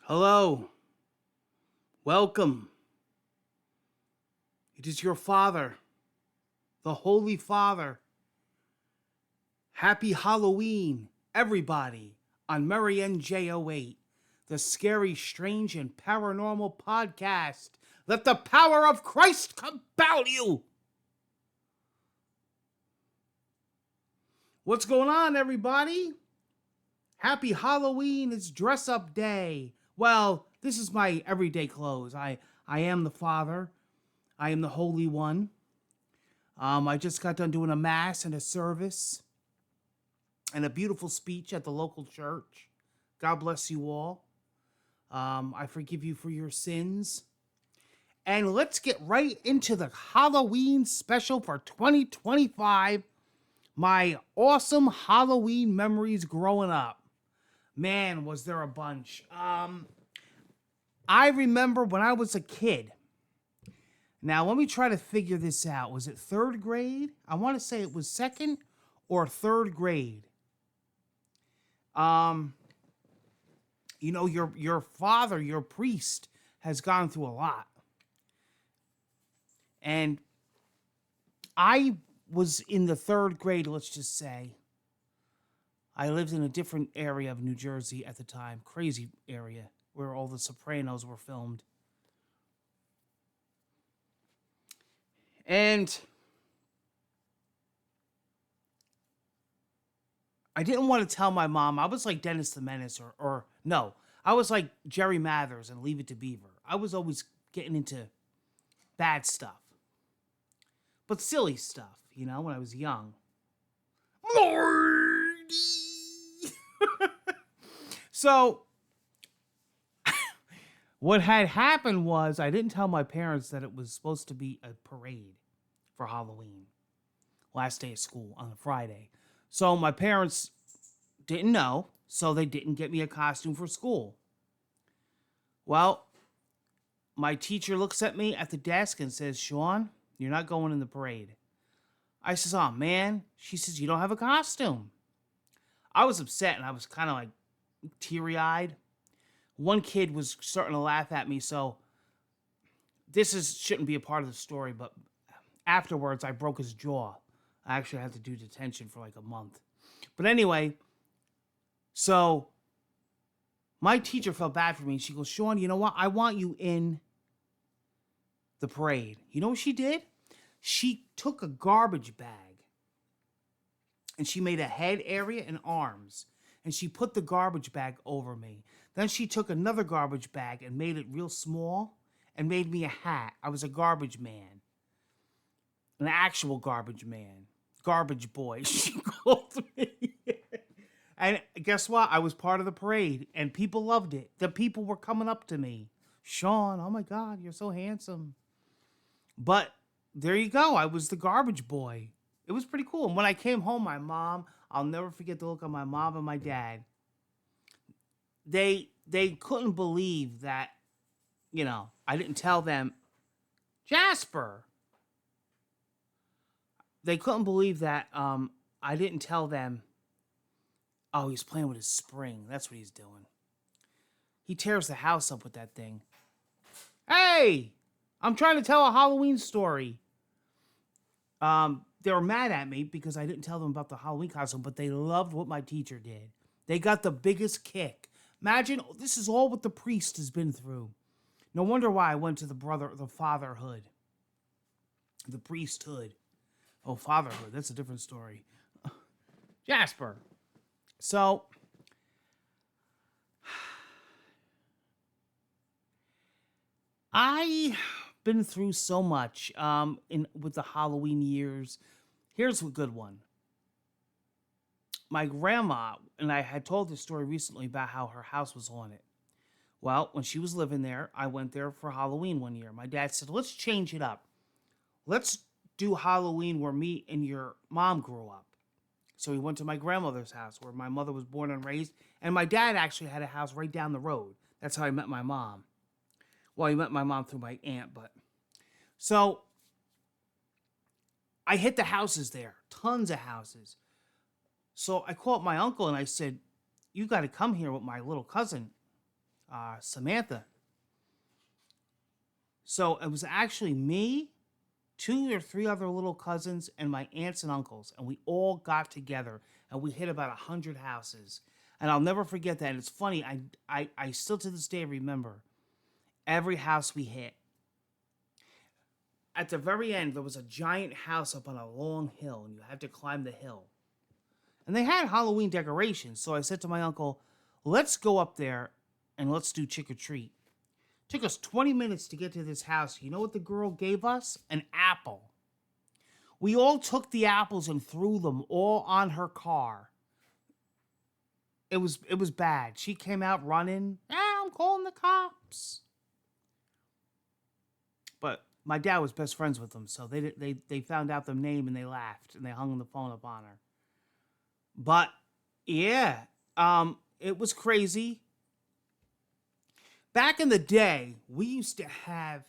Hello, welcome. It is your Father, the Holy Father. Happy Halloween, everybody, on Mary NJ08, the scary, strange, and paranormal podcast. Let the power of Christ compel you. What's going on, everybody? Happy Halloween. It's dress up day. Well, this is my everyday clothes. I am the Father. I am the Holy One. I just got done doing a mass and a service and a beautiful speech at the local church. God bless you all. I forgive you for your sins. And let's get right into the Halloween special for 2025. My awesome Halloween memories growing up. Man, was there a bunch. I remember when I was a kid. Now, let me try to figure this out. Was it third grade? I want to say it was second or third grade. Your father, your priest, has gone through a lot. And I was in the third grade, let's just say. I lived in a different area of New Jersey at the time, crazy area, where all the Sopranos were filmed. And I didn't want to tell my mom. I was like Dennis the Menace, or no, I was like Jerry Mathers and Leave It to Beaver. I was always getting into bad stuff, but silly stuff, when I was young. So, what had happened was I didn't tell my parents that it was supposed to be a parade for Halloween, last day of school on a Friday. So my parents didn't know, so they didn't get me a costume for school. Well, my teacher looks at me at the desk and says, "Sean, you're not going in the parade." I says, "Oh, man." She says, "You don't have a costume." I was upset and I was kind of like teary-eyed. One kid was starting to laugh at me, so shouldn't be a part of the story, but afterwards I broke his jaw. I actually had to do detention for like a month. But anyway, so my teacher felt bad for me. She goes, "Sean, you know what? I want you in the parade." You know what she did? She took a garbage bag and she made a head area and arms. And she put the garbage bag over me. Then she took another garbage bag and made it real small and made me a hat. I was a garbage man. An actual garbage man. Garbage boy, she called me. And guess what? I was part of the parade and people loved it. The people were coming up to me. "Sean, oh my God, you're so handsome." But there you go. I was the garbage boy. It was pretty cool. And when I came home, I'll never forget the look on my mom and my dad. They couldn't believe that, I didn't tell them, "Jasper." They couldn't believe that I didn't tell them, "Oh, he's playing with his spring. That's what he's doing. He tears the house up with that thing." Hey, I'm trying to tell a Halloween story. They were mad at me because I didn't tell them about the Halloween costume, but they loved what my teacher did. They got the biggest kick. Imagine, this is all what the priest has been through. No wonder why I went to the fatherhood. The priesthood. Oh, fatherhood, that's a different story. Jasper. So, I been through so much with the Halloween years. Here's a good one. My grandma, and I had told this story recently about how her house was haunted. Well, when she was living there, I went there for Halloween one year. My dad said, "Let's change it up. Let's do Halloween where me and your mom grew up." So we went to my grandmother's house where my mother was born and raised. And my dad actually had a house right down the road. That's how I met my mom. Well, he met my mom through my aunt, but... So, I hit the houses there. Tons of houses. So, I called my uncle and I said, "You got to come here with my little cousin, Samantha. So it was actually me, two or three other little cousins, and my aunts and uncles, and we all got together and we hit about 100 houses. And I'll never forget that. And it's funny, I still to this day remember every house we hit. At the very end, there was a giant house up on a long hill, and you had to climb the hill. And they had Halloween decorations, so I said to my uncle, let's go up there and let's do trick or treat. Took us 20 minutes to get to this house. You know what the girl gave us? An apple. We all took the apples and threw them all on her car. It was bad. She came out running. I'm calling the cops. But my dad was best friends with them, so they found out the name and they laughed and they hung the phone up on her. But yeah, it was crazy. Back in the day, we used to have,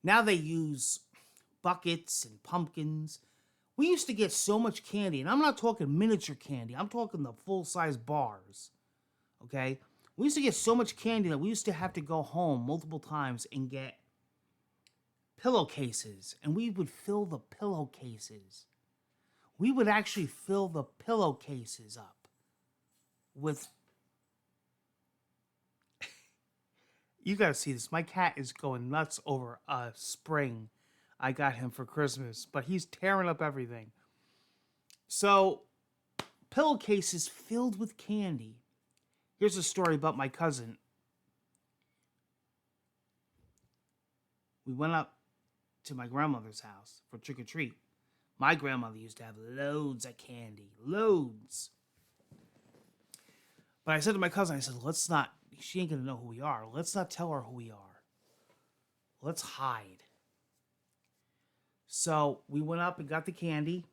now they use buckets and pumpkins. We used to get so much candy, and I'm not talking miniature candy. I'm talking the full-size bars, okay? We used to get so much candy that we used to have to go home multiple times and get pillowcases, and we would fill the pillowcases. We would actually fill the pillowcases up with... You gotta see this. My cat is going nuts over a spring I got him for Christmas, but he's tearing up everything. So, pillowcases filled with candy. Here's a story about my cousin. We went up to my grandmother's house for trick-or-treat. My grandmother used to have loads of candy. Loads. But I said to my cousin, I said, let's not, she ain't gonna know who we are. Let's not tell her who we are. Let's hide. So we went up and got the candy.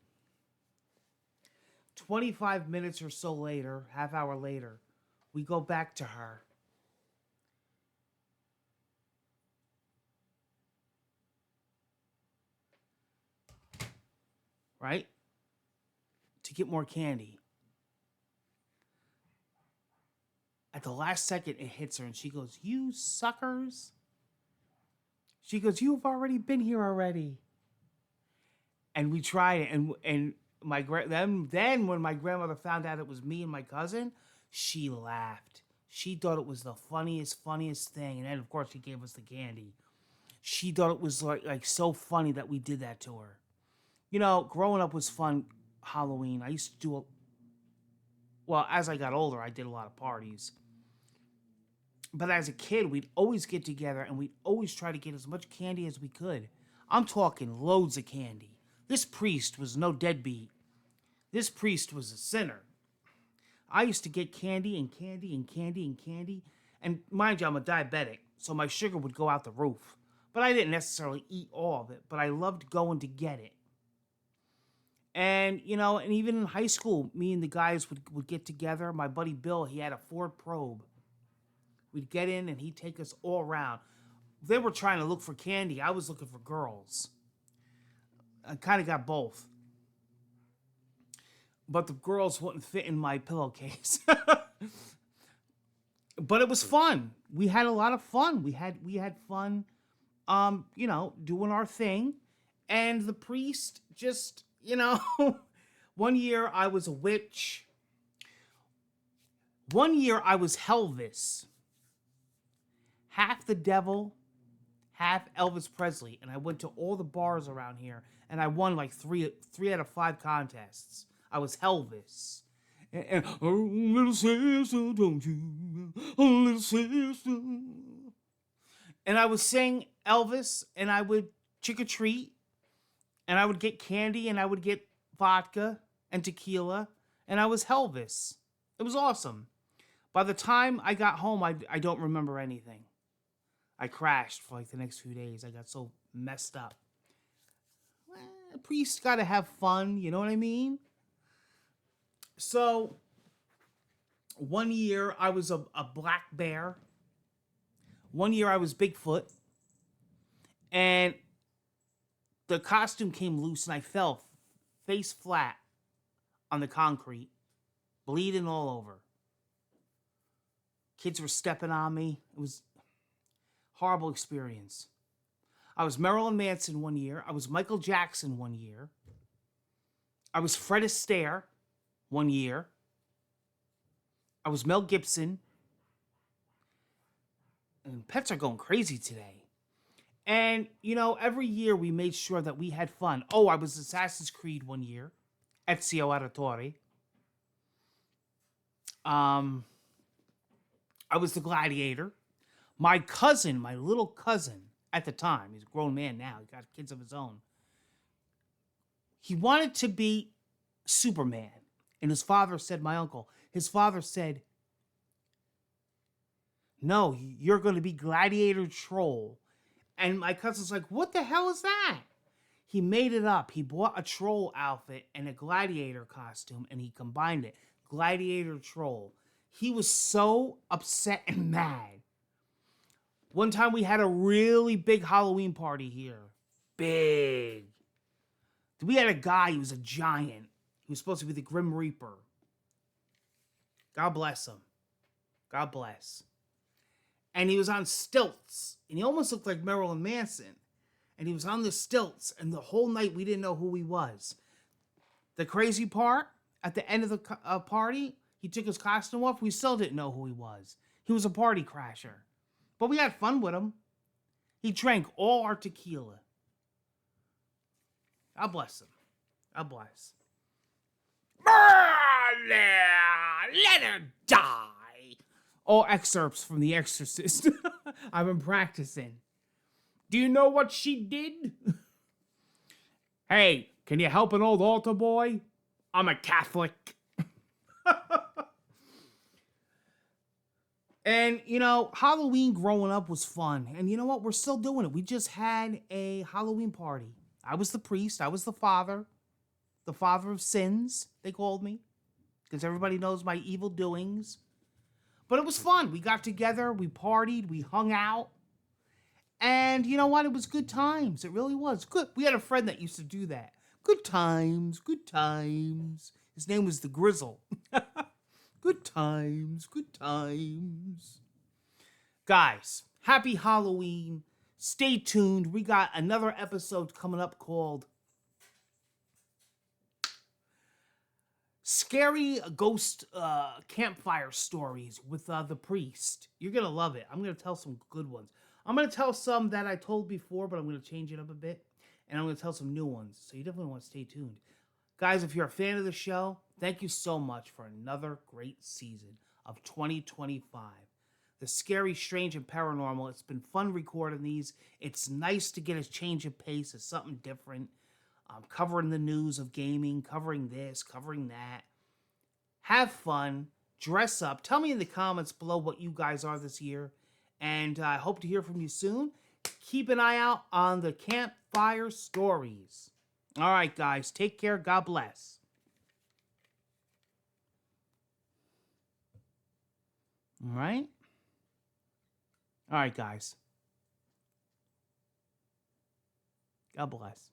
25 minutes or so later, half hour later, we go back to her. Right? To get more candy. At the last second, it hits her and she goes, you suckers. She goes, you've already been here already. And we tried it, and then when my grandmother found out it was me and my cousin, she laughed. She thought it was the funniest thing, and then of course she gave us the candy. She thought it was like so funny that we did that to her. You know, growing up was fun. Halloween, I used to do well, as I got older, I did a lot of parties. But as a kid, we'd always get together and we'd always try to get as much candy as we could. I'm talking loads of candy. This priest was no deadbeat. This priest was a sinner. I used to get candy and candy and candy and candy. And mind you, I'm a diabetic, so my sugar would go out the roof. But I didn't necessarily eat all of it, but I loved going to get it. And, you know, and even in high school, me and the guys would get together. My buddy Bill, he had a Ford Probe. We'd get in and he'd take us all around. They were trying to look for candy. I was looking for girls. I kind of got both. But the girls wouldn't fit in my pillowcase. But it was fun. We had a lot of fun. We had fun, you know, doing our thing. And the priest just, you know, one year I was a witch. One year I was Elvis. Half the devil, half Elvis Presley. And I went to all the bars around here. And I won like three out of 5 contests. I was Elvis. And oh, little sister, don't you? Oh, little sister. And I would sing Elvis, and I would trick or treat, and I would get candy, and I would get vodka and tequila, and I was Elvis. It was awesome. By the time I got home, I don't remember anything. I crashed for like the next few days. I got so messed up. A priest got to have fun, you know what I mean? So, one year I was a black bear. One year I was Bigfoot. And the costume came loose and I fell face flat on the concrete, bleeding all over. Kids were stepping on me. It was a horrible experience. I was Marilyn Manson one year. I was Michael Jackson one year. I was Fred Astaire one year. I was Mel Gibson. And pets are going crazy today. And, every year we made sure that we had fun. Oh, I was Assassin's Creed one year. Ezio Auditore. I was the Gladiator. My cousin, my little cousin at the time, he's a grown man now. He got kids of his own. He wanted to be Superman. And his father said, my uncle, his father said, no, you're going to be Gladiator Troll. And my cousin's like, what the hell is that? He made it up. He bought a troll outfit and a gladiator costume, and he combined it. Gladiator Troll. He was so upset and mad. One time we had a really big Halloween party here. Big. We had a guy, he was a giant. He was supposed to be the Grim Reaper. God bless him. God bless. And he was on stilts. And he almost looked like Marilyn Manson. And he was on the stilts. And the whole night we didn't know who he was. The crazy part, at the end of the party, he took his costume off. We still didn't know who he was. He was a party crasher. But we had fun with him. He drank all our tequila. God bless him. God bless. Let her die. All excerpts from The Exorcist. I've been practicing. Do you know what she did? Hey, can you help an old altar boy? I'm a Catholic. And, Halloween growing up was fun. And you know what? We're still doing it. We just had a Halloween party. I was the priest. I was the father of sins, they called me, because everybody knows my evil doings. But it was fun. We got together, we partied, we hung out. And you know what? It was good times. It really was. Good. We had a friend that used to do that. Good times, good times. His name was the Grizzle. Good times, good times. Guys, happy Halloween. Stay tuned. We got another episode coming up called Scary Ghost Campfire Stories with the Priest. You're going to love it. I'm going to tell some good ones. I'm going to tell some that I told before, but I'm going to change it up a bit. And I'm going to tell some new ones. So you definitely want to stay tuned. Guys, if you're a fan of the show, thank you so much for another great season of 2025. The Scary, Strange, and Paranormal. It's been fun recording these. It's nice to get a change of pace. It's something different. Covering the news of gaming, covering this, covering that. Have fun. Dress up. Tell me in the comments below what you guys are this year. And I hope to hear from you soon. Keep an eye out on the Campfire Stories. All right, guys. Take care. God bless. All right. All right, guys. God bless.